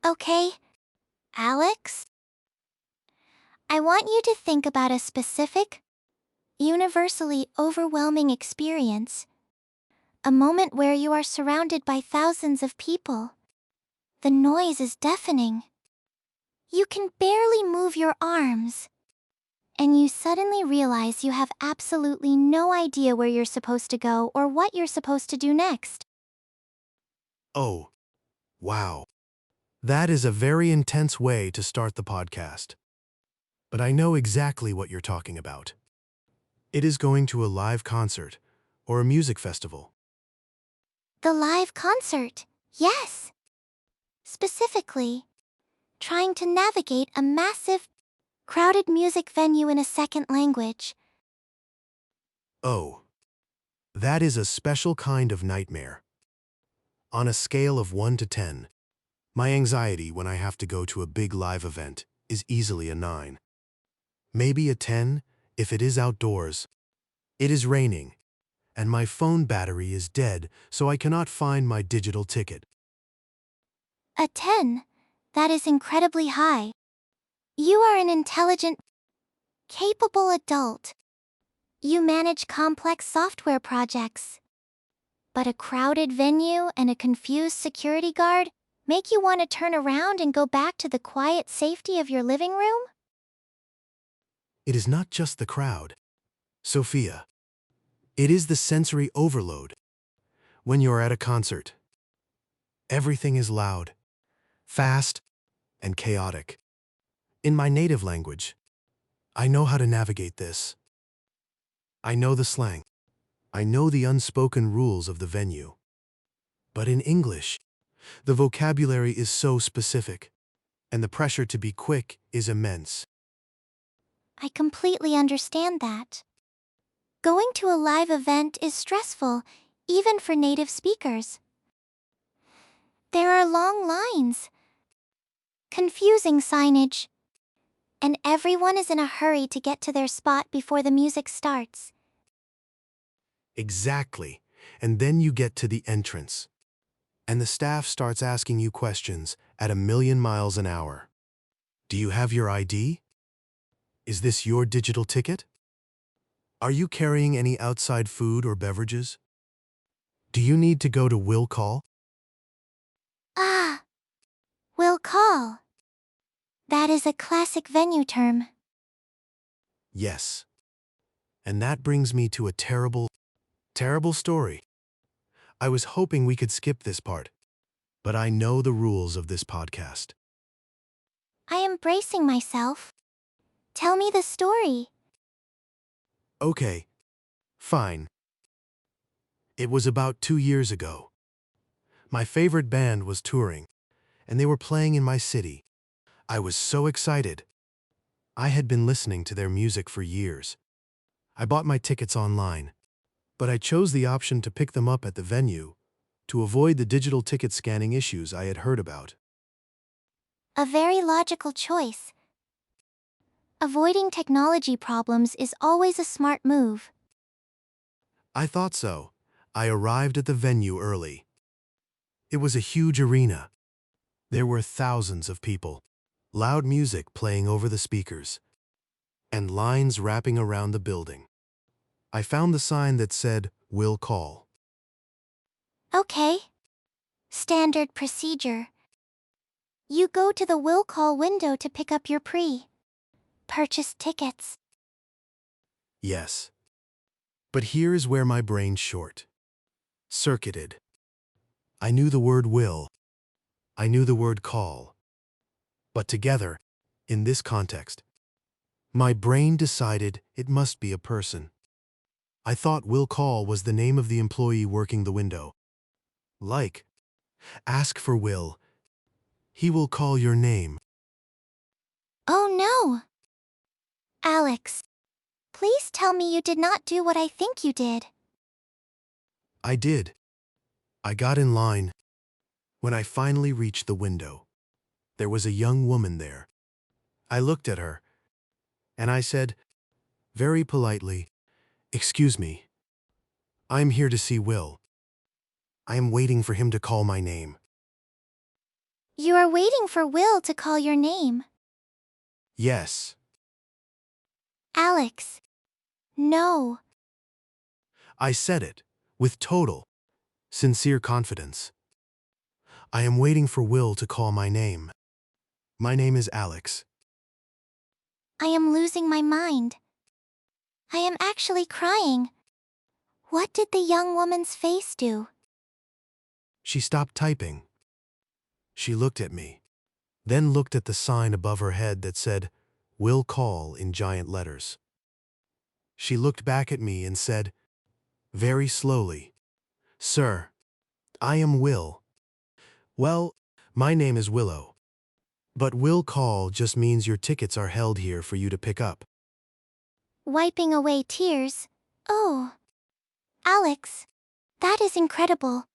Okay, Alex, I want you to think about a specific, universally overwhelming experience. A moment where you are surrounded by thousands of people. The noise is deafening. You can barely move your arms. And you suddenly realize you have absolutely no idea where you're supposed to go or what you're supposed to do next. Oh, wow. That is a very intense way to start the podcast. But I know exactly what you're talking about. It is going to a live concert or a music festival. The live concert, yes. Specifically, trying to navigate a massive, crowded music venue in a second language. Oh, that is a special kind of nightmare. On a scale of 1 to 10, my anxiety when I have to go to a big live event is easily a 9. Maybe a 10 if it is outdoors. It is raining, and my phone battery is dead, so I cannot find my digital ticket. A 10, that is incredibly high. You are an intelligent, capable adult. You manage complex software projects. But a crowded venue and a confused security guard make you want to turn around and go back to the quiet safety of your living room? It is not just the crowd, Sophia. It is the sensory overload. When you're at a concert, everything is loud, fast, and chaotic. In my native language, I know how to navigate this. I know the slang. I know the unspoken rules of the venue. But in English, the vocabulary is so specific, and the pressure to be quick is immense. I completely understand that. Going to a live event is stressful, even for native speakers. There are long lines, confusing signage, and everyone is in a hurry to get to their spot before the music starts. Exactly. And then you get to the entrance, and the staff starts asking you questions at 1,000,000 miles an hour. Do you have your ID? Is this your digital ticket? Are you carrying any outside food or beverages? Do you need to go to will call? Ah, will call. That is a classic venue term. Yes. And that brings me to a terrible, terrible story. I was hoping we could skip this part, but I know the rules of this podcast. I am bracing myself. Tell me the story. Okay, fine. It was about 2 years ago. My favorite band was touring, and they were playing in my city. I was so excited. I had been listening to their music for years. I bought my tickets online, but I chose the option to pick them up at the venue to avoid the digital ticket scanning issues I had heard about. A very logical choice. Avoiding technology problems is always a smart move. I thought so. I arrived at the venue early. It was a huge arena. There were thousands of people, loud music playing over the speakers, and lines wrapping around the building. I found the sign that said, "Will call." Okay. Standard procedure. You go to the will call window to pick up your purchased tickets. Yes. But here is where my brain circuited. I knew the word will. I knew the word call. But together, in this context, my brain decided it must be a person. I thought will call was the name of the employee working the window. Like, ask for Will. He will call your name. Oh no! Alex, please tell me you did not do what I think you did. I did. I got in line. When I finally reached the window, there was a young woman there. I looked at her, and I said, very politely, "Excuse me. I'm here to see Will. I am waiting for him to call my name." You are waiting for Will to call your name. Yes. Alex. No. I said it, with total, sincere confidence. I am waiting for Will to call my name. My name is Alex. I am losing my mind. I am actually crying. What did the young woman's face do? She stopped typing. She looked at me, then looked at the sign above her head that said, "Will call" in giant letters. She looked back at me and said, very slowly, "Sir, I am Will. Well, my name is Willow. But Will call just means your tickets are held here for you to pick up." Wiping away tears. Oh. Alex. That is incredible.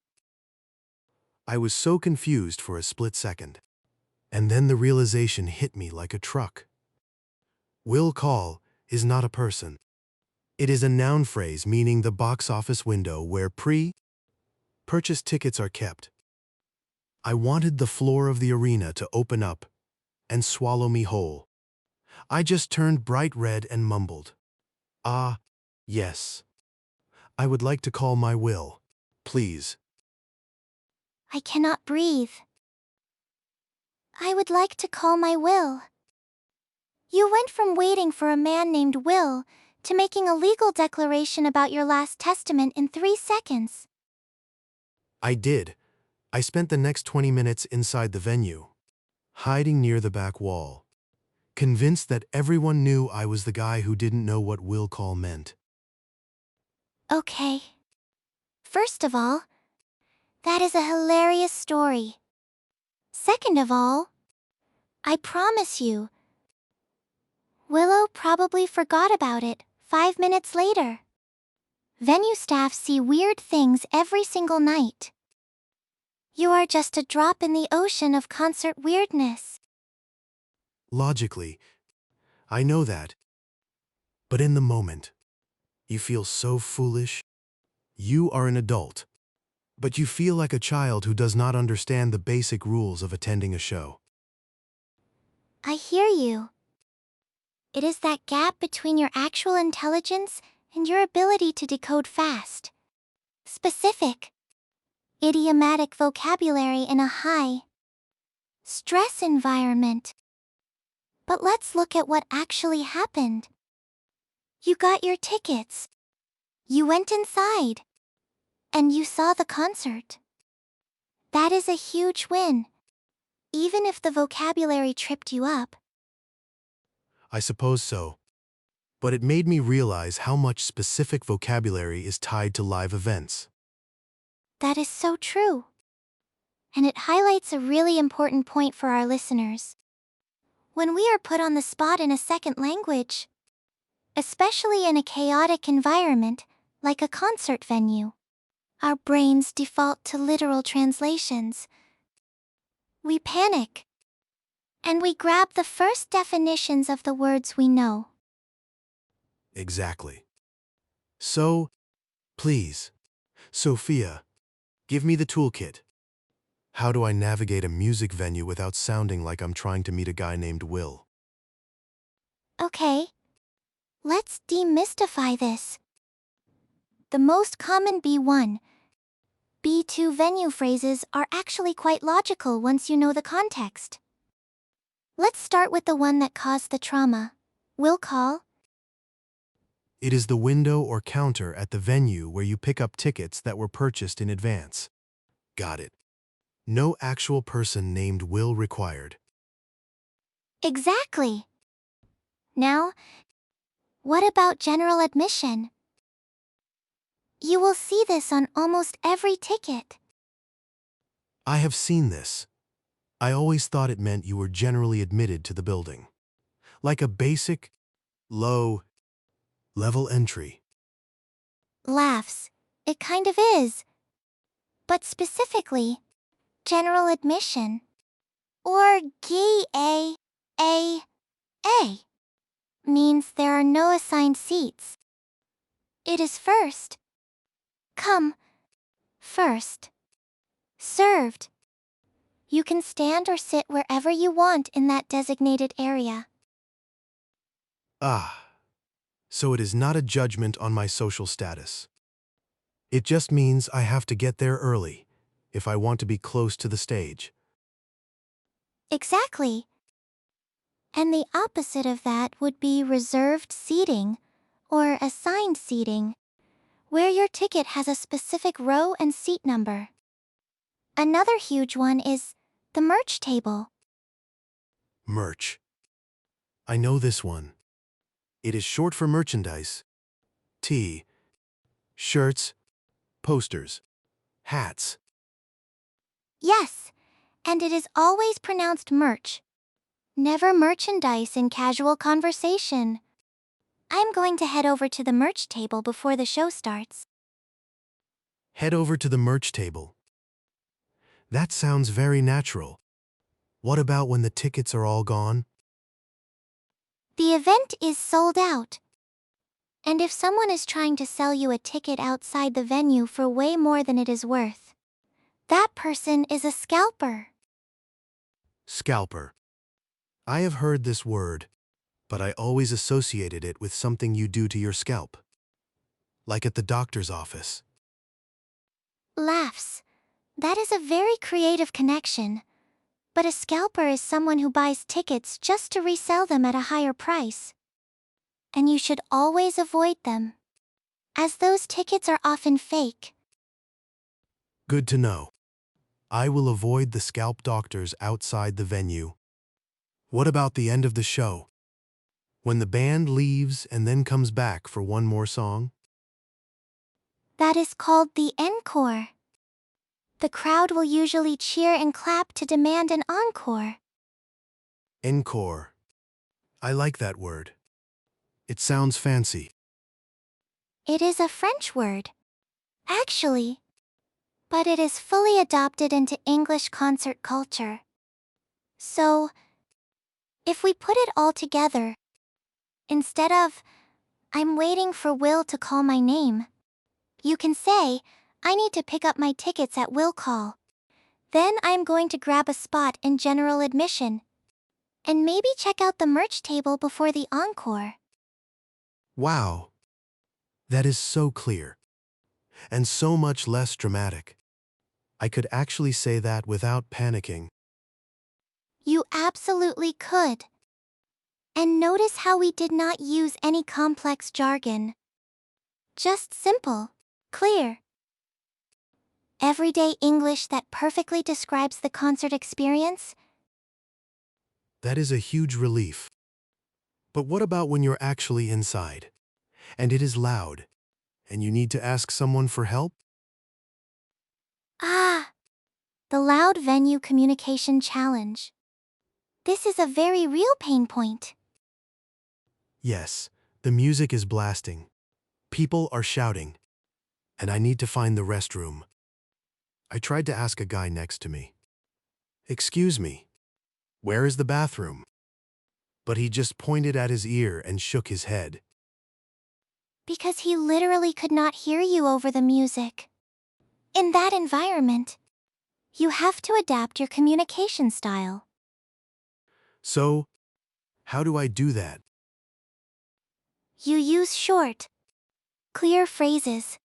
I was so confused for a split second. And then the realization hit me like a truck. Will call is not a person. It is a noun phrase meaning the box office window where pre-purchase tickets are kept. I wanted the floor of the arena to open up and swallow me whole. I just turned bright red and mumbled, "Ah, yes. I would like to call my Will, please." I cannot breathe. I would like to call my Will. You went from waiting for a man named Will to making a legal declaration about your last testament in 3 seconds. I did. I spent the next 20 minutes inside the venue, hiding near the back wall, convinced that everyone knew I was the guy who didn't know what will call meant. Okay. First of all, that is a hilarious story. Second of all, I promise you, Willow probably forgot about it 5 minutes later. Venue staff see weird things every single night. You are just a drop in the ocean of concert weirdness. Logically, I know that. But in the moment, you feel so foolish. You are an adult, but you feel like a child who does not understand the basic rules of attending a show. I hear you. It is that gap between your actual intelligence and your ability to decode fast, specific, idiomatic vocabulary in a high stress environment. But let's look at what actually happened. You got your tickets. You went inside. And you saw the concert. That is a huge win, even if the vocabulary tripped you up. I suppose so. But it made me realize how much specific vocabulary is tied to live events. That is so true. And it highlights a really important point for our listeners. When we are put on the spot in a second language, especially in a chaotic environment like a concert venue, our brains default to literal translations. We panic. And we grab the first definitions of the words we know. Exactly. So, please, Sophia, give me the toolkit. How do I navigate a music venue without sounding like I'm trying to meet a guy named Will? Okay. Let's demystify this. The most common B1, B2 venue phrases are actually quite logical once you know the context. Let's start with the one that caused the trauma. Will call. It is the window or counter at the venue where you pick up tickets that were purchased in advance. Got it. No actual person named Will required. Exactly. Now, what about general admission? You will see this on almost every ticket. I have seen this. I always thought it meant you were generally admitted to the building. Like a basic, low-level entry. Laughs. It kind of is. But specifically, general admission. Or GAA means there are no assigned seats. It is first come, first served. You can stand or sit wherever you want in that designated area. Ah, so it is not a judgment on my social status. It just means I have to get there early if I want to be close to the stage. Exactly. And the opposite of that would be reserved seating or assigned seating, where your ticket has a specific row and seat number. Another huge one is the merch table. Merch. I know this one. It is short for merchandise. T. Shirts, posters, hats. Yes, and it is always pronounced merch. Never merchandise in casual conversation. I'm going to head over to the merch table before the show starts. Head over to the merch table. That sounds very natural. What about when the tickets are all gone? The event is sold out. And if someone is trying to sell you a ticket outside the venue for way more than it is worth, that person is a scalper. Scalper. I have heard this word, but I always associated it with something you do to your scalp. Like at the doctor's office. Laughs. That is a very creative connection. But a scalper is someone who buys tickets just to resell them at a higher price. And you should always avoid them, as those tickets are often fake. Good to know. I will avoid the scalp doctors outside the venue. What about the end of the show? When the band leaves and then comes back for one more song? That is called the encore. The crowd will usually cheer and clap to demand an encore. Encore. I like that word. It sounds fancy. It is a French word, actually, but it is fully adopted into English concert culture. So, if we put it all together, instead of, I'm waiting for Will to call my name, you can say, I need to pick up my tickets at Will Call. Then I'm going to grab a spot in general admission. And maybe check out the merch table before the encore. Wow. That is so clear. And so much less dramatic. I could actually say that without panicking. You absolutely could. And notice how we did not use any complex jargon. Just simple, clear, everyday English that perfectly describes the concert experience. That is a huge relief. But what about when you're actually inside, and it is loud, and you need to ask someone for help? Ah, the loud venue communication challenge. This is a very real pain point. Yes, the music is blasting. People are shouting. And I need to find the restroom. I tried to ask a guy next to me. Excuse me, where is the bathroom? But he just pointed at his ear and shook his head. Because he literally could not hear you over the music. In that environment, you have to adapt your communication style. So, how do I do that? You use short, clear phrases,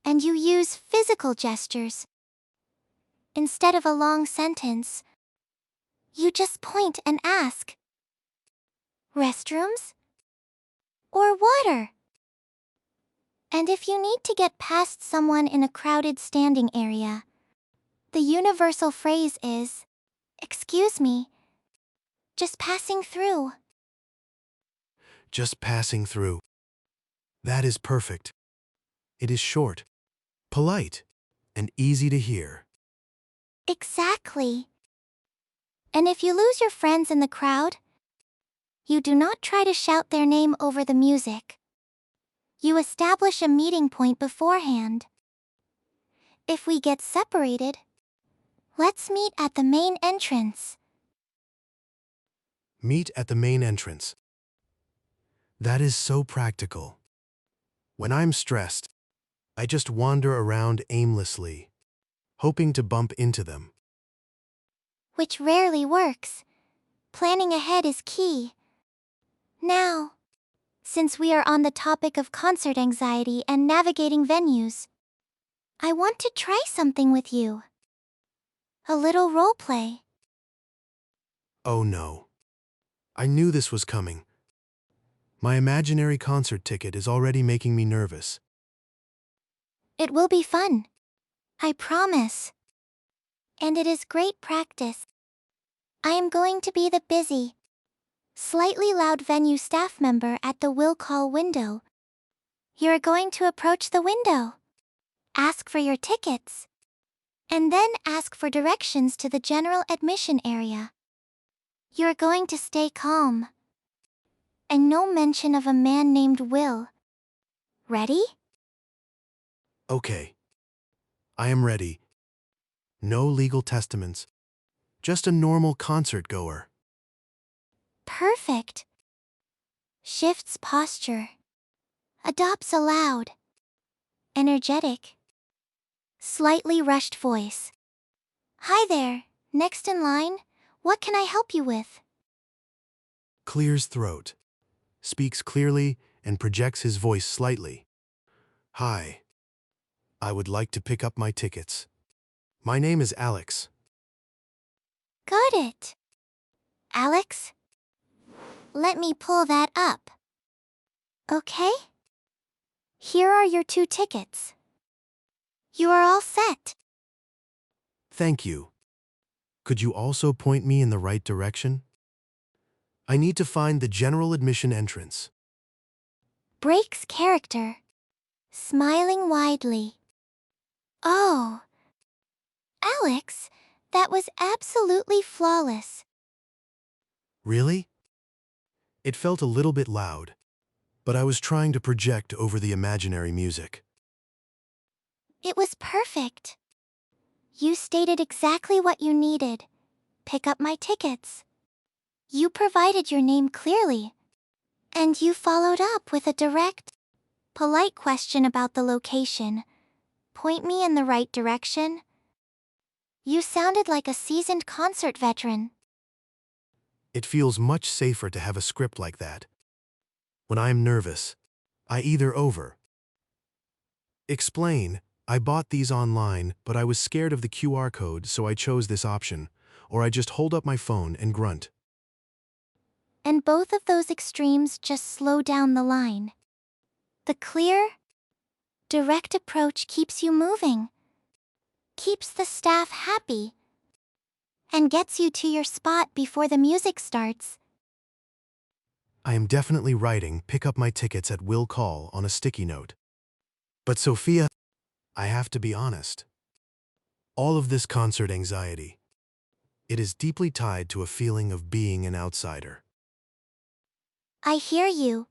and you use physical gestures. Instead of a long sentence, you just point and ask, restrooms? Or water? And if you need to get past someone in a crowded standing area, the universal phrase is, excuse me, just passing through. Just passing through. That is perfect. It is short, polite, and easy to hear. Exactly. And if you lose your friends in the crowd, you do not try to shout their name over the music. You establish a meeting point beforehand. If we get separated, let's meet at the main entrance. Meet at the main entrance. That is so practical. When I'm stressed, I just wander around aimlessly, hoping to bump into them. which rarely works. Planning ahead is key. Now, since we are on the topic of concert anxiety and navigating venues, I want to try something with you. A little role play. Oh no. I knew this was coming. My imaginary concert ticket is already making me nervous. It will be fun. I promise. And it is great practice. I am going to be the busy, slightly loud venue staff member at the will call window. You're going to approach the window, ask for your tickets, and then ask for directions to the general admission area. You're going to stay calm. And no mention of a man named Will. Ready? Okay. I am ready. No legal testaments. Just a normal concert goer. Perfect. Shifts posture. Adopts a loud, energetic, slightly rushed voice. Hi there, next in line. What can I help you with? Clears throat. Speaks clearly and projects his voice slightly. Hi. I would like to pick up my tickets. My name is Alex. Got it. Alex? Let me pull that up. Okay? Here are your 2 tickets. You are all set. Thank you. Could you also point me in the right direction? I need to find the general admission entrance. Breaks character. Smiling widely. Oh. Alex, that was absolutely flawless. Really? It felt a little bit loud, but I was trying to project over the imaginary music. It was perfect. You stated exactly what you needed. Pick up my tickets. You provided your name clearly. And you followed up with a direct, polite question about the location. Point me in the right direction. You sounded like a seasoned concert veteran. It feels much safer to have a script like that. When I am nervous, I either explain, I bought these online, but I was scared of the QR code, so I chose this option, or I just hold up my phone and grunt. And both of those extremes just slow down the line. The clear, direct approach keeps you moving, keeps the staff happy, and gets you to your spot before the music starts. I am definitely writing pick up my tickets at will call on a sticky note. But Sophia, I have to be honest. All of this concert anxiety, it is deeply tied to a feeling of being an outsider. I hear you.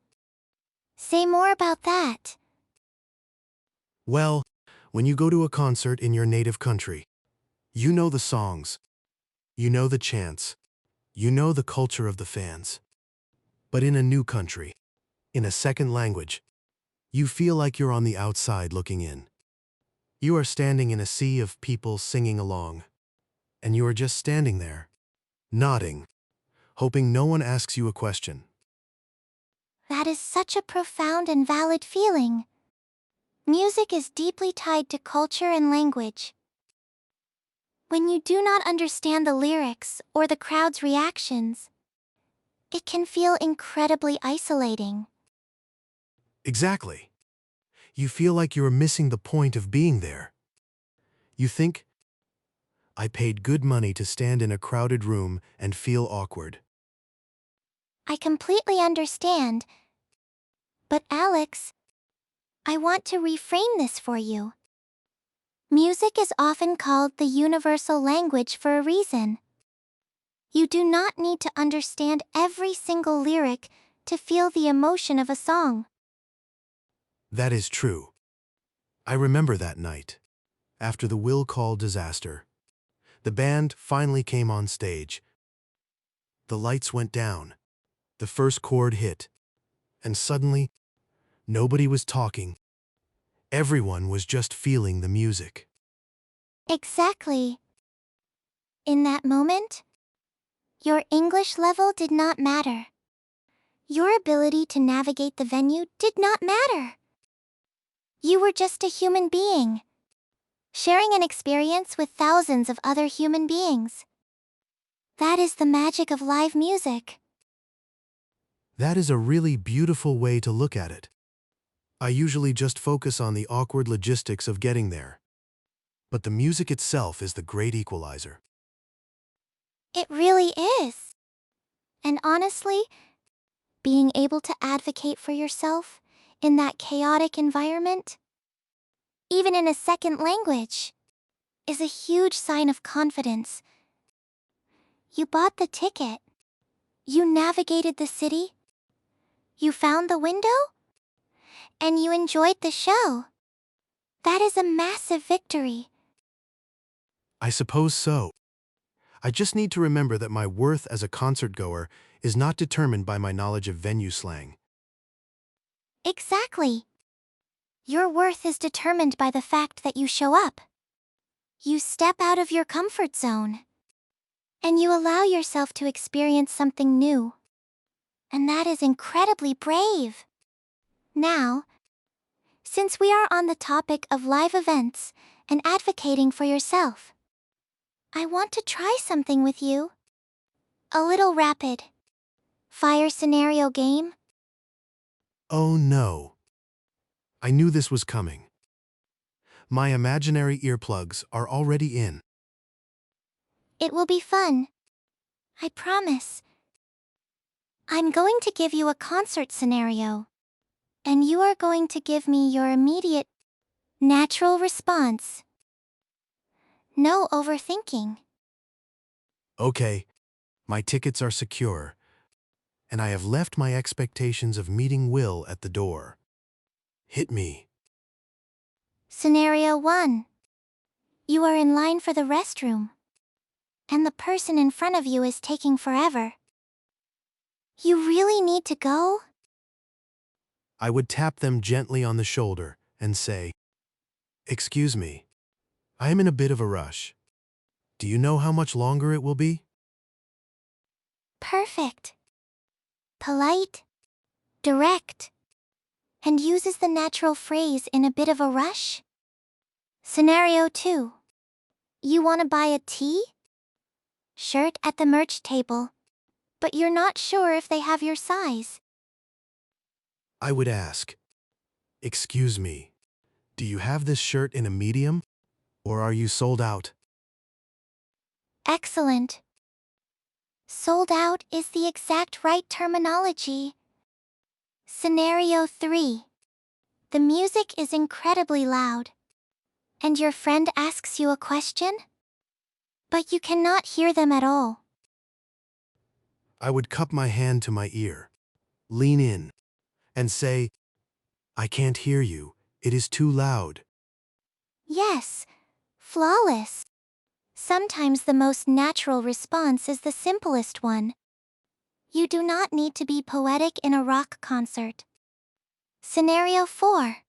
Say more about that. Well, when you go to a concert in your native country, you know the songs, you know the chants, you know the culture of the fans. But in a new country, in a second language, you feel like you're on the outside looking in. You are standing in a sea of people singing along, and you are just standing there, nodding, hoping no one asks you a question. That is such a profound and valid feeling. Music is deeply tied to culture and language. When you do not understand the lyrics or the crowd's reactions, it can feel incredibly isolating. Exactly. You feel like you are missing the point of being there. You think, I paid good money to stand in a crowded room and feel awkward. I completely understand. But Alex, I want to reframe this for you. Music is often called the universal language for a reason. You do not need to understand every single lyric to feel the emotion of a song. That is true. I remember that night, after the will call disaster. The band finally came on stage. The lights went down. The first chord hit. And suddenly, nobody was talking. Everyone was just feeling the music. Exactly. In that moment, your English level did not matter. Your ability to navigate the venue did not matter. You were just a human being, sharing an experience with thousands of other human beings. That is the magic of live music. That is a really beautiful way to look at it. I usually just focus on the awkward logistics of getting there. But the music itself is the great equalizer. It really is. And honestly, being able to advocate for yourself in that chaotic environment, even in a second language, is a huge sign of confidence. You bought the ticket. You navigated the city. You found the window. And you enjoyed the show. That is a massive victory. I suppose so. I just need to remember that my worth as a concert goer is not determined by my knowledge of venue slang. Exactly. Your worth is determined by the fact that you show up. You step out of your comfort zone. And you allow yourself to experience something new. And that is incredibly brave. Now, since we are on the topic of live events and advocating for yourself, I want to try something with you. A little rapid fire scenario game. Oh no. I knew this was coming. My imaginary earplugs are already in. It will be fun. I promise. I'm going to give you a concert scenario. And you are going to give me your immediate, natural response. No overthinking. Okay, my tickets are secure, and I have left my expectations of meeting Will at the door. Hit me. Scenario 1. You are in line for the restroom. And the person in front of you is taking forever. You really need to go? I would tap them gently on the shoulder and say, "Excuse me, I am in a bit of a rush. Do you know how much longer it will be?" Perfect. Polite. Direct. And uses the natural phrase "in a bit of a rush." Scenario 2. You want to buy a shirt at the merch table, but you're not sure if they have your size. I would ask, "Excuse me, do you have this shirt in a medium, or are you sold out?" Excellent. Sold out is the exact right terminology. Scenario 3. The music is incredibly loud. And your friend asks you a question? But you cannot hear them at all. I would cup my hand to my ear, lean in, and say, "I can't hear you. It is too loud." Yes, flawless. Sometimes the most natural response is the simplest one. You do not need to be poetic in a rock concert. Scenario 4.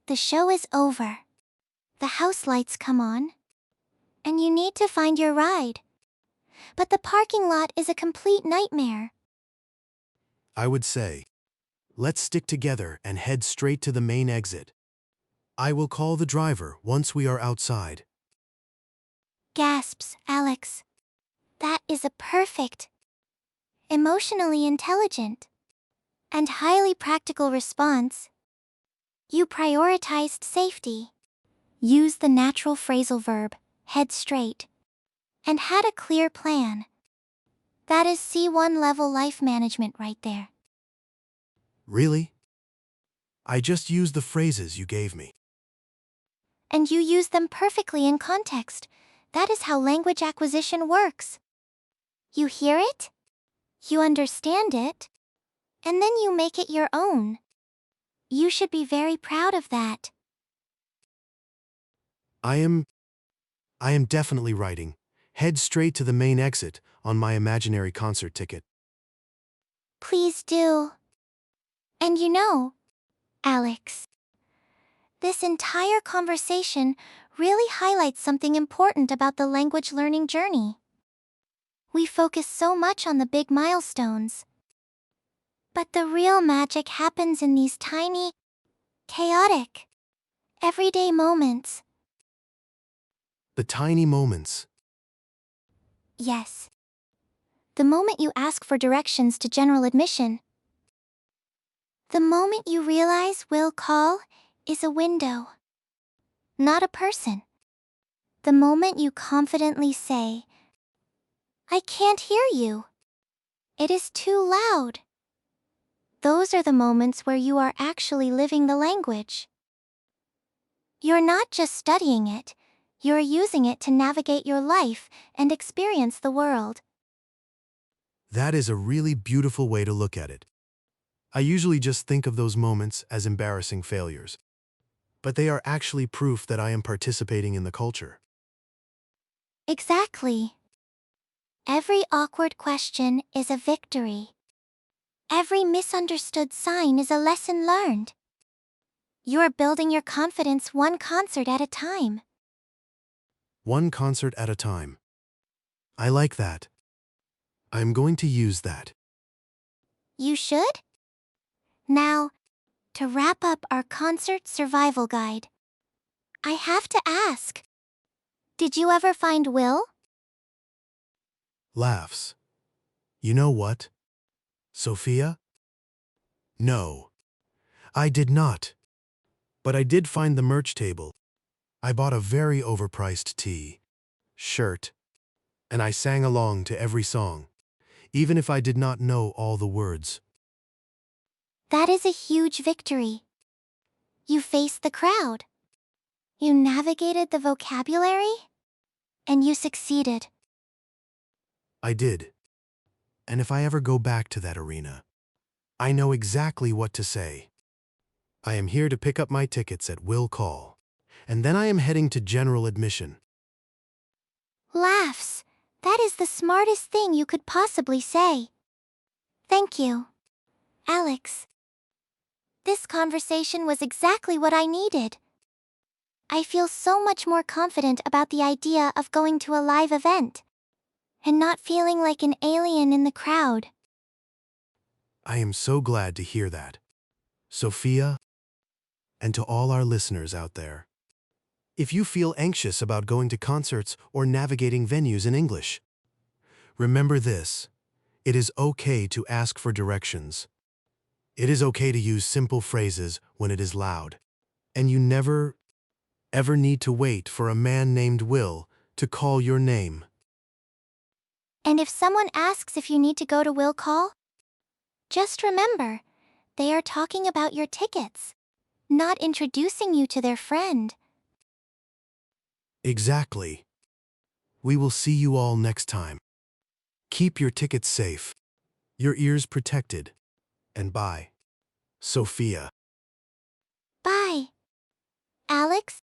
The show is over. The house lights come on. And you need to find your ride. But the parking lot is a complete nightmare. I would say, "Let's stick together and head straight to the main exit. I will call the driver once we are outside." Gasps, Alex. That is a perfect, emotionally intelligent, and highly practical response. You prioritized safety. Used the natural phrasal verb, head straight, and had a clear plan. That is C1 level life management right there. Really? I just used the phrases you gave me. And you use them perfectly in context. That is how language acquisition works. You hear it, you understand it, and then you make it your own. You should be very proud of that. I am definitely writing, "Head straight to the main exit" on my imaginary concert ticket. Please do. And you know, Alex, this entire conversation really highlights something important about the language learning journey. We focus so much on the big milestones. But the real magic happens in these tiny, chaotic, everyday moments. The tiny moments. Yes. The moment you ask for directions to general admission. The moment you realize will call is a window, not a person. The moment you confidently say, "I can't hear you. It is too loud." Those are the moments where you are actually living the language. You're not just studying it, you're using it to navigate your life and experience the world. That is a really beautiful way to look at it. I usually just think of those moments as embarrassing failures, but they are actually proof that I am participating in the culture. Exactly. Every awkward question is a victory. Every misunderstood sign is a lesson learned. You're building your confidence one concert at a time. One concert at a time. I like that. I'm going to use that. You should? Now, to wrap up our concert survival guide, I have to ask, did you ever find Will? Laughs. You know what, Sophia? No, I did not. But I did find the merch table. I bought a very overpriced tee, shirt, and I sang along to every song, even if I did not know all the words. That is a huge victory. You faced the crowd. You navigated the vocabulary. And you succeeded. I did. And if I ever go back to that arena, I know exactly what to say. I am here to pick up my tickets at Will Call, and then I am heading to general admission. Laughs. That is the smartest thing you could possibly say. Thank you, Alex. This conversation was exactly what I needed. I feel so much more confident about the idea of going to a live event and not feeling like an alien in the crowd. I am so glad to hear that, Sophia, and to all our listeners out there. If you feel anxious about going to concerts or navigating venues in English, remember this: it is okay to ask for directions. It is okay to use simple phrases when it is loud. And you never, ever need to wait for a man named Will to call your name. And if someone asks if you need to go to Will Call, just remember, they are talking about your tickets, not introducing you to their friend. Exactly. We will see you all next time. Keep your tickets safe, your ears protected, and bye, Sophia. Bye, Alex.